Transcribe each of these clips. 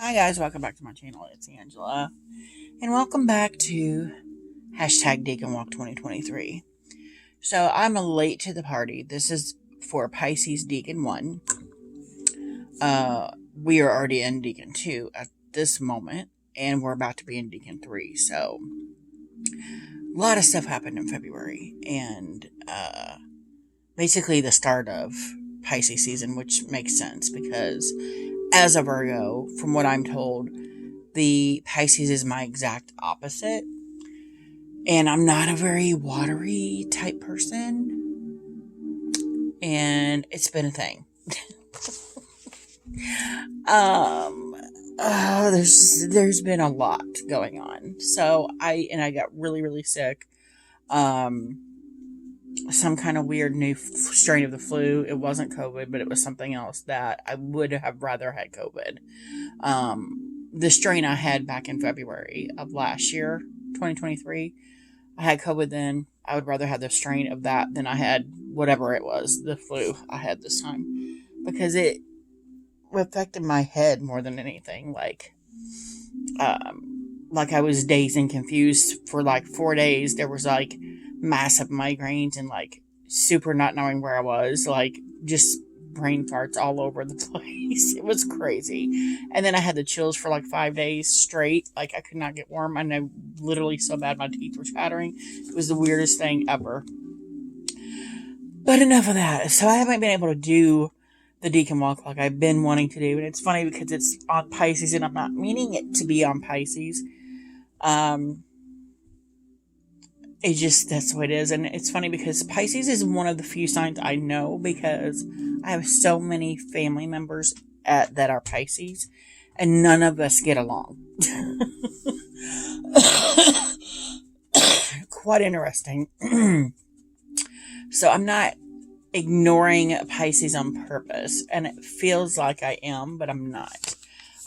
Hi guys, welcome back to my channel. It's Angela, and welcome back to hashtag Decan Walk 2023. So I'm late to the party. This is for Pisces Decan 1. We are already in Decan 2 at this moment, and we're about to be in Decan 3. So a lot of stuff happened in February, and basically the start of Pisces season, which makes sense because as a Virgo, from what I'm told, the Pisces is my exact opposite. And I'm not a very watery type person. And it's been a thing. There's been a lot going on. So I got really sick. Some kind of weird new strain of the flu. It wasn't COVID, but it was something else that I would have rather had COVID. The strain I had back in February of last year, 2023, I had COVID then. I would rather have the strain of that than I had whatever it was, the flu I had this time. Because it affected my head more than anything. Like I was dazed and confused for like 4 days. There was like massive migraines and like super not knowing where I was. Like just brain farts all over the place. It was crazy. And then I had the chills for like 5 days straight. Like I could not get warm. I know literally so bad my teeth were chattering. It was the weirdest thing ever. But enough of that. So I haven't been able to do the Decan walk like I've been wanting to do. And it's funny because it's on Pisces and I'm not meaning it to be on Pisces. It just, that's what it is. And it's funny because Pisces is one of the few signs I know because I have so many family members that are Pisces and none of us get along. Quite interesting. So I'm not ignoring Pisces on purpose, and it feels like I am, but I'm not.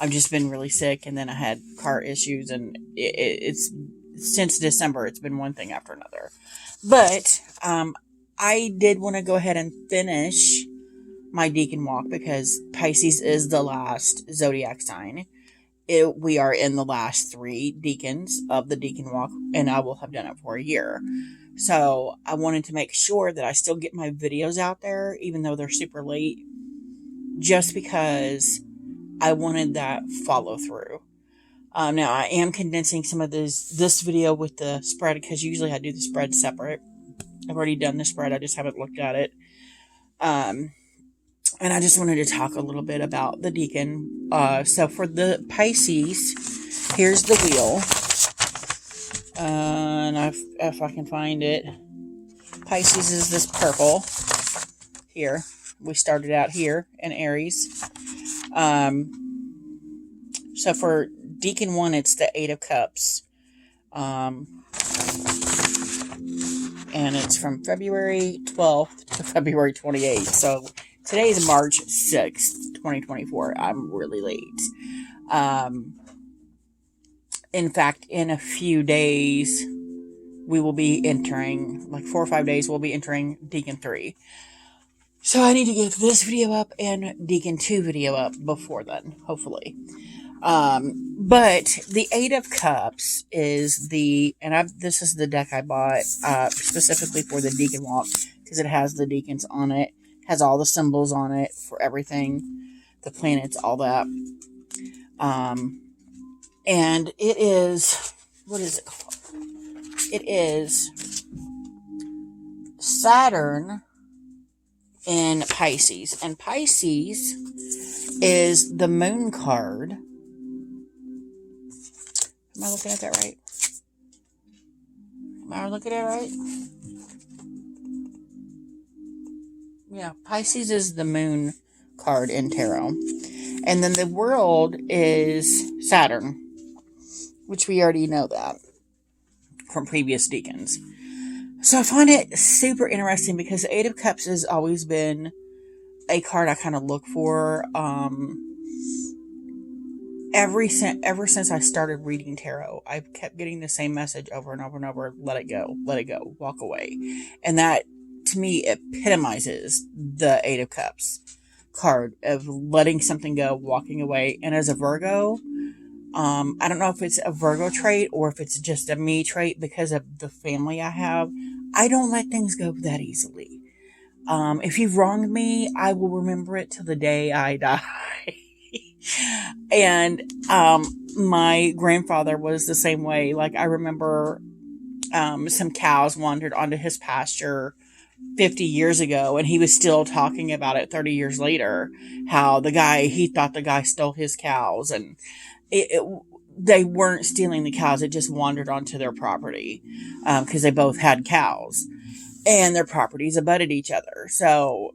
I've just been really sick, and then I had car issues, and it's since December, it's been one thing after another. But I did want to go ahead and finish my Decan walk because Pisces is the last zodiac sign. We are in the last 3 decans of the Decan walk, and I will have done it for a year. So I wanted to make sure that I still get my videos out there, even though they're super late, just because I wanted that follow through. Now I am condensing some of this video with the spread because usually I do the spread separate. I've already done the spread. I just haven't looked at it. And I just wanted to talk a little bit about the Decan. So for the Pisces, here's the wheel. And if I can find it, Pisces is this purple here. We started out here in Aries. So for Decan 1, it's the 8 of Cups. And it's from February 12th to February 28th. So today is March 6th, 2024. I'm really late. In fact, in a few days, we will be entering, like 4 or 5 days, we'll be entering Decan 3. So I need to get this video up and Decan 2 video up before then, hopefully. But the 8 of Cups is this is the deck I bought, specifically for the Decan walk, because it has the decans on it, has all the symbols on it for everything, the planets, all that. And it is, what is it called? It is Saturn in Pisces. And Pisces is the moon card. Am I looking at that right? Am I looking at it right? Yeah, Pisces is the moon card in tarot. And then the world is Saturn, which we already know that from previous decans. So I find it super interesting because the 8 of Cups has always been a card I kind of look for. Ever since I started reading tarot, I've kept getting the same message over and over and over. Let it go, walk away. And that, to me, epitomizes the 8 of Cups. card of letting something go, walking away. And as a Virgo, I don't know if it's a Virgo trait or if it's just a me trait because of the family I have. I don't let things go that easily. If you've wronged me, I will remember it till the day I die. And my grandfather was the same way. Like, I remember some cows wandered onto his pasture 50 years ago, and he was still talking about it 30 years later, how he thought the guy stole his cows, and they weren't stealing the cows. It just wandered onto their property, because they both had cows and their properties abutted each other. So,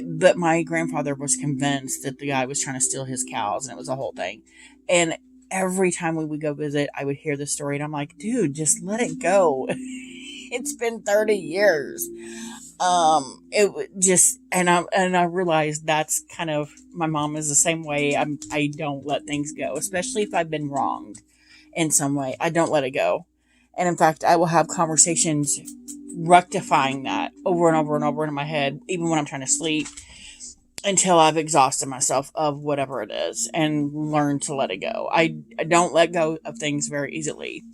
but my grandfather was convinced that the guy was trying to steal his cows, and it was a whole thing. And every time we would go visit, I would hear the story, and I'm like, dude, just let it go. It's been 30 years. It would just, and I realized that's kind of, my mom is the same way. I don't let things go, especially if I've been wronged in some way. I don't let it go. And in fact, I will have conversations rectifying that over and over and over in my head, even when I'm trying to sleep, until I've exhausted myself of whatever it is and learn to let it go. I don't let go of things very easily.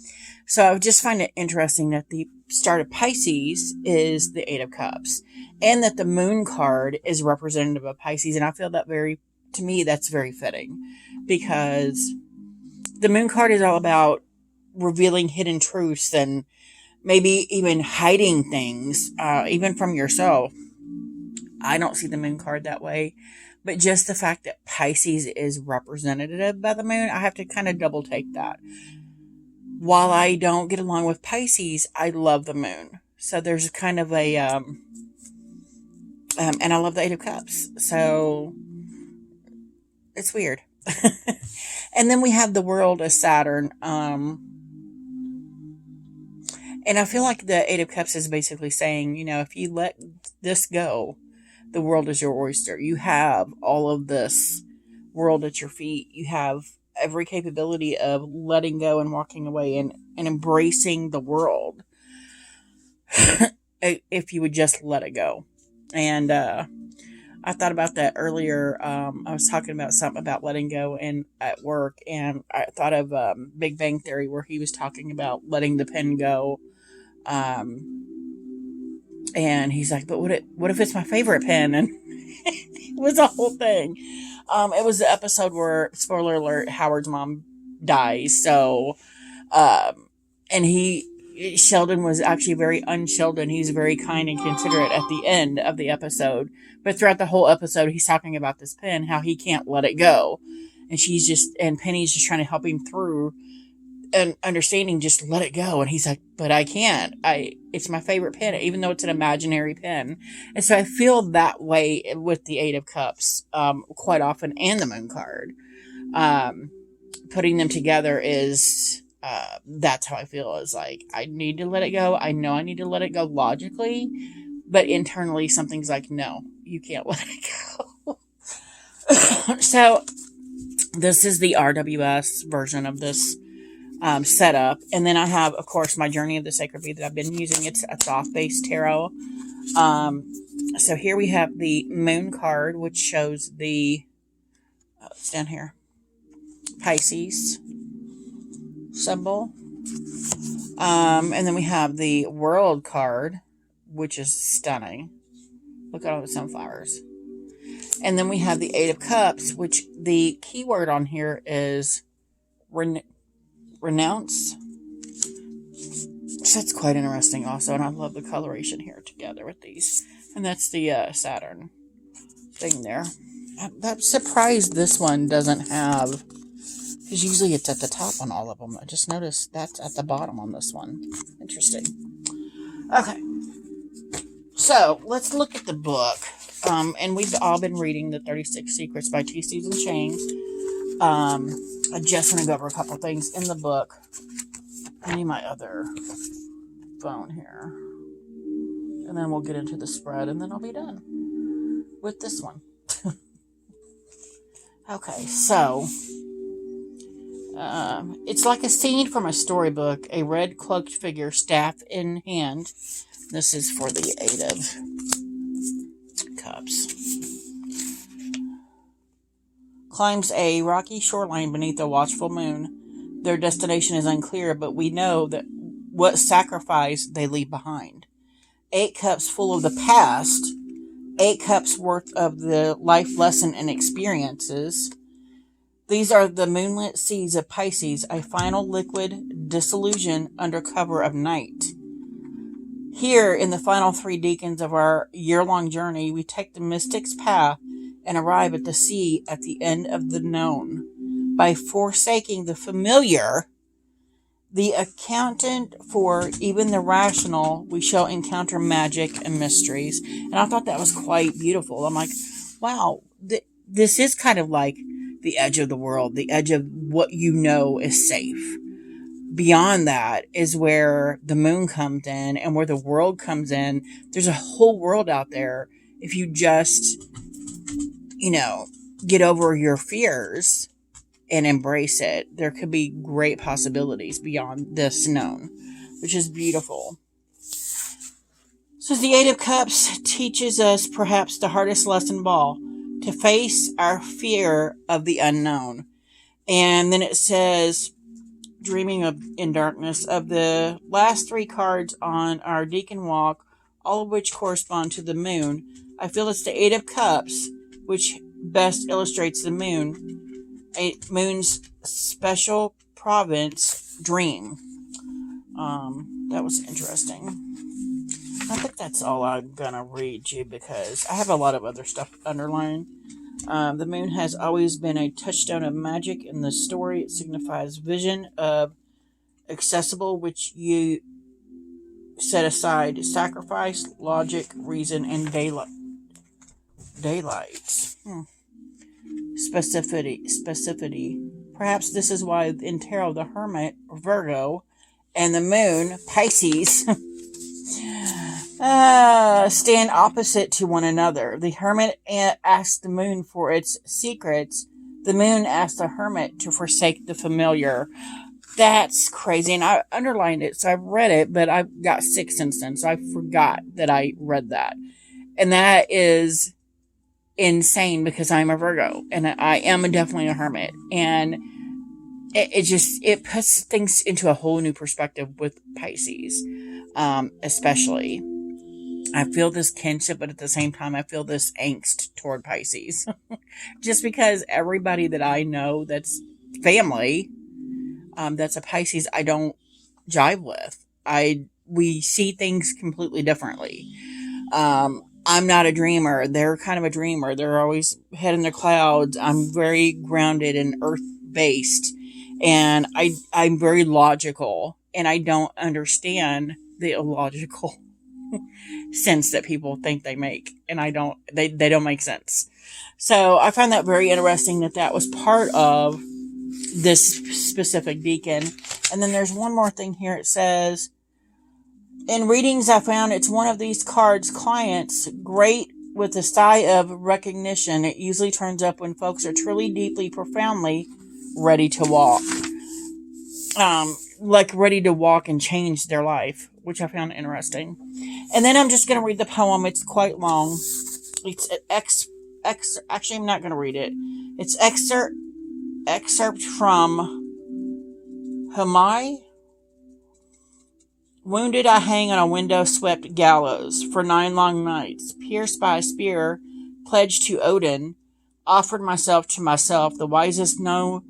So I just find it interesting that the start of Pisces is the Eight of Cups, and that the Moon card is representative of Pisces. And I feel that to me, that's very fitting, because the Moon card is all about revealing hidden truths and maybe even hiding things, even from yourself. I don't see the Moon card that way, but just the fact that Pisces is representative by the Moon, I have to kind of double take that. While I don't get along with Pisces, I love the Moon. So there's kind of a, and I love the Eight of Cups. So it's weird. And then we have the World as Saturn. And I feel like the Eight of Cups is basically saying, if you let this go, the world is your oyster. You have all of this world at your feet. You have every capability of letting go and walking away and embracing the world if you would just let it go. And I thought about that earlier. I was talking about something about letting go at work, and I thought of Big Bang Theory, where he was talking about letting the pen go. And he's like, but what if it's my favorite pen? And it was a whole thing. It was the episode where, spoiler alert, Howard's mom dies. So, and Sheldon was actually very un-Sheldon. He's very kind and considerate at the end of the episode. But throughout the whole episode, he's talking about this pen, how he can't let it go. And Penny's just trying to help him through and understanding, just let it go. And he's like, but I can't. It's my favorite pen, even though it's an imaginary pen. And so I feel that way with the Eight of Cups, quite often, and the Moon card. Putting them together is, that's how I feel, is like, I need to let it go. I know I need to let it go logically, but internally something's like, no, you can't let it go. So this is the RWS version of this setup. And then I have, of course, my Journey of the Sacred Bee that I've been using. It's a Thoth-based tarot. So here we have the Moon card, which shows it's down here, Pisces symbol. And then we have the World card, which is stunning. Look at all the sunflowers. And then we have the Eight of Cups, which the keyword on here is renounce. So that's quite interesting also. And I love the coloration here together with these. And that's the Saturn thing there. I'm surprised this one doesn't have, because usually it's at the top on all of them. I just noticed that's at the bottom on this one. Interesting. Okay. So let's look at the book. And we've all been reading the 36 Secrets by T. Susan Chang. I just want to go over a couple things in the book. I need my other phone here. And then we'll get into the spread, and then I'll be done with this one. Okay, so it's like a scene from a storybook. A red cloaked figure, staff in hand. This is for the Eight of Cups. climbs a rocky shoreline beneath a watchful moon. Their destination is unclear, but we know that what sacrifice they leave behind. 8 cups full of the past, 8 cups worth of the life lesson and experiences. These are the moonlit seas of Pisces, a final liquid dissolution under cover of night. Here, in the final 3 decans of our year-long journey, we take the mystic's path and arrive at the sea at the end of the known. By forsaking the familiar, the accountant for even the rational, we shall encounter magic and mysteries. And I thought that was quite beautiful. I'm like, wow, this is kind of like the edge of the world, the edge of what you know is safe. Beyond that is where the moon comes in and where the world comes in. There's a whole world out there if you just, get over your fears and embrace it. There could be great possibilities beyond this known, which is beautiful. So the 8 of Cups teaches us perhaps the hardest lesson of all, to face our fear of the unknown. And then it says, dreaming in darkness, of the last 3 cards on our Decan walk, all of which correspond to the moon. I feel it's the 8 of Cups, which best illustrates the moon's special province dream. That was interesting. I think that's all I'm gonna read you because I have a lot of other stuff underlined. The moon has always been a touchstone of magic in the story. It signifies vision of accessible, which you set aside sacrifice, logic, reason, and daylight. Specificity. Perhaps this is why in Tarot the Hermit, Virgo, and the moon, Pisces, stand opposite to one another. The hermit asks the moon for its secrets. The moon asks the hermit to forsake the familiar. That's crazy. And I underlined it, so I've read it, but I've got 6 since then, so I forgot that I read that. And that is insane because I'm a Virgo, and I am definitely a hermit. And it puts things into a whole new perspective with Pisces, especially. I feel this kinship, but at the same time, I feel this angst toward Pisces. Just because everybody that I know that's family, that's a Pisces, I don't jive with. We see things completely differently. I'm not a dreamer. They're kind of a dreamer. They're always head in the clouds. I'm very grounded and earth-based. And I'm very logical. And I don't understand the illogical sense that people think they make, and they don't make sense. So I find that very interesting that was part of this specific decan. And then there's one more thing here. It says, in readings I found it's one of these cards clients great with a sigh of recognition. It usually turns up when folks are truly, deeply, profoundly ready to walk. Like ready to walk and change their life, which I found interesting. And then I'm just going to read the poem. It's quite long. It's actually, I'm not going to read it. It's excerpt from Hamai. Wounded I hang on a window-swept gallows for 9 long nights, pierced by a spear, pledged to Odin, offered myself to myself, the wisest know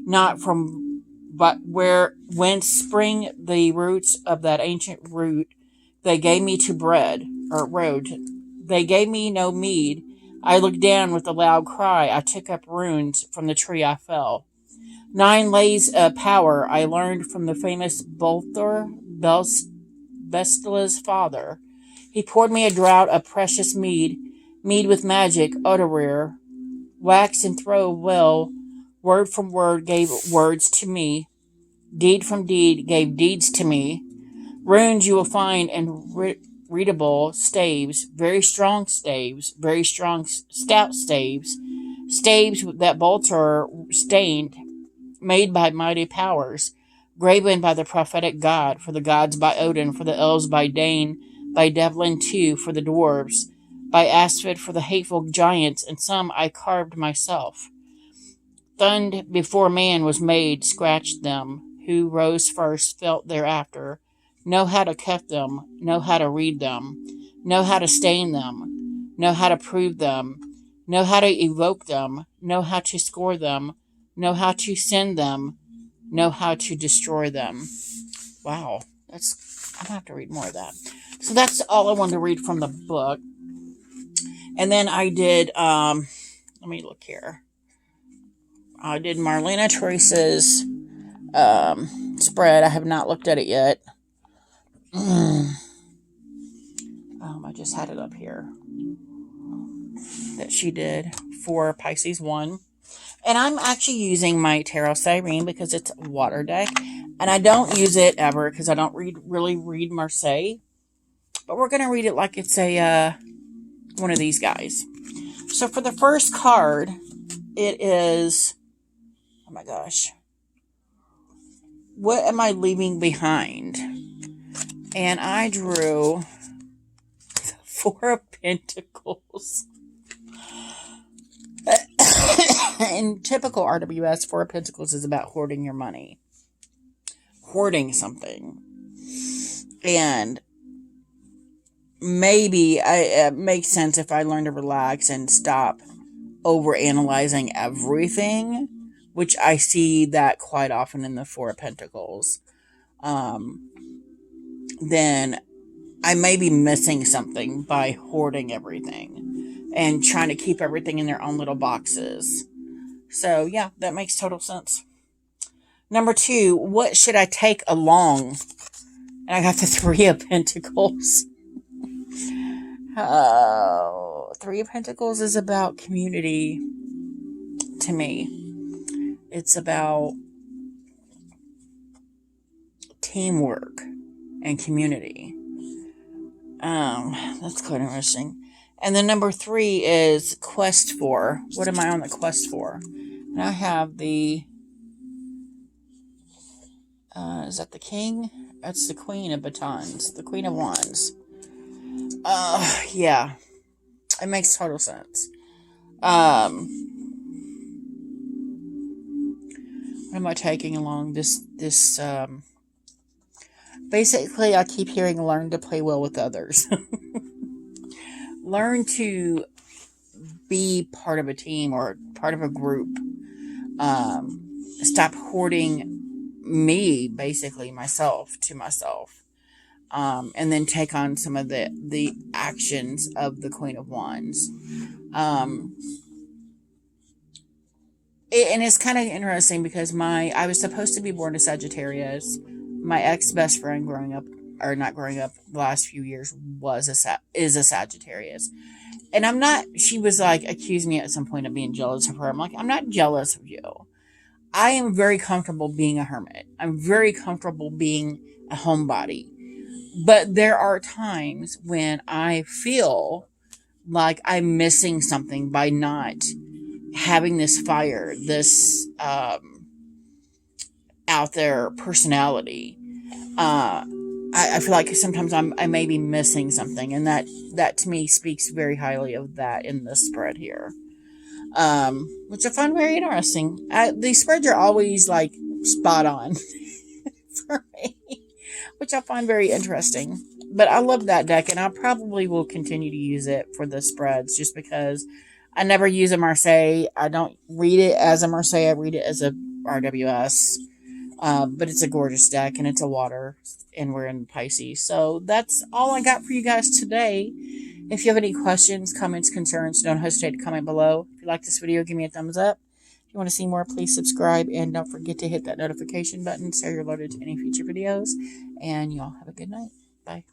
not from but whence spring the roots of that ancient root. They gave me to bread, or road. They gave me no mead. I looked down with a loud cry. I took up runes from the tree I fell. 9 lays of power I learned from the famous Bolthor, Bestela's father. He poured me a draught of precious mead with magic, Odorir. Wax and throw well, word from word gave words to me. Deed from deed gave deeds to me. Runes you will find in readable staves, very strong staves, very strong stout staves, staves that Bolter stained, made by mighty powers, graven by the prophetic god, for the gods by Odin, for the elves by Dane, by Devlin too, for the dwarves, by Asfid for the hateful giants, and some I carved myself. Thunned before man was made, scratched them. Who rose first, felt thereafter. Know how to cut them, know how to read them, know how to stain them, know how to prove them, know how to evoke them, know how to score them, know how to send them, know how to destroy them. Wow, I'm gonna have to read more of that. So that's all I wanted to read from the book. And then I did, let me look here. I did Marlena Teresa's spread. I have not looked at it yet. I just had it up here. That she did for Pisces 1. And I'm actually using my Tarot Cyrene because it's a water deck. And I don't use it ever because I don't really read Marseille. But we're going to read it like it's a one of these guys. So for the first card, it is... Oh my gosh. What am I leaving behind? And I drew the Four of Pentacles. In typical RWS, Four of Pentacles is about hoarding your money. Hoarding something. And maybe it makes sense if I learn to relax and stop overanalyzing everything, which I see that quite often in the Four of Pentacles. Then I may be missing something by hoarding everything and trying to keep everything in their own little boxes. So, yeah, that makes total sense. Number 2, what should I take along? And I got the Three of Pentacles. Three of Pentacles is about community to me. It's about teamwork and community. That's quite interesting. And then number 3 is quest for. What am I on the quest for? And I have the... is that the king? That's the queen of batons. The queen of wands. Yeah. It makes total sense. What am I taking along? Basically, I keep hearing learn to play well with others. Learn to be part of a team or part of a group. Stop hoarding me, basically myself, to myself. And then take on some of the actions of the Queen of Wands. And it's kind of interesting because I was supposed to be born to Sagittarius. My ex-best friend the last few years is a Sagittarius. And she was like, accused me at some point of being jealous of her. I'm like, I'm not jealous of you. I am very comfortable being a hermit. I'm very comfortable being a homebody. But there are times when I feel like I'm missing something by not having this fire, this out there personality. I feel like sometimes I may be missing something, and that to me speaks very highly of that in this spread here, which I find very interesting. These spreads are always like spot on for me, which I find very interesting. But I love that deck, and I probably will continue to use it for the spreads just because I never use a Marseille. I don't read it as a Marseille. I read it as a RWS. But it's a gorgeous deck, and it's a water, and we're in Pisces. So that's all I got for you guys today. If you have any questions, comments, concerns, don't hesitate to comment below. If you like this video, give me a thumbs up. If you want to see more, please subscribe, and don't forget to hit that notification button so you're alerted to any future videos. And y'all have a good night. Bye.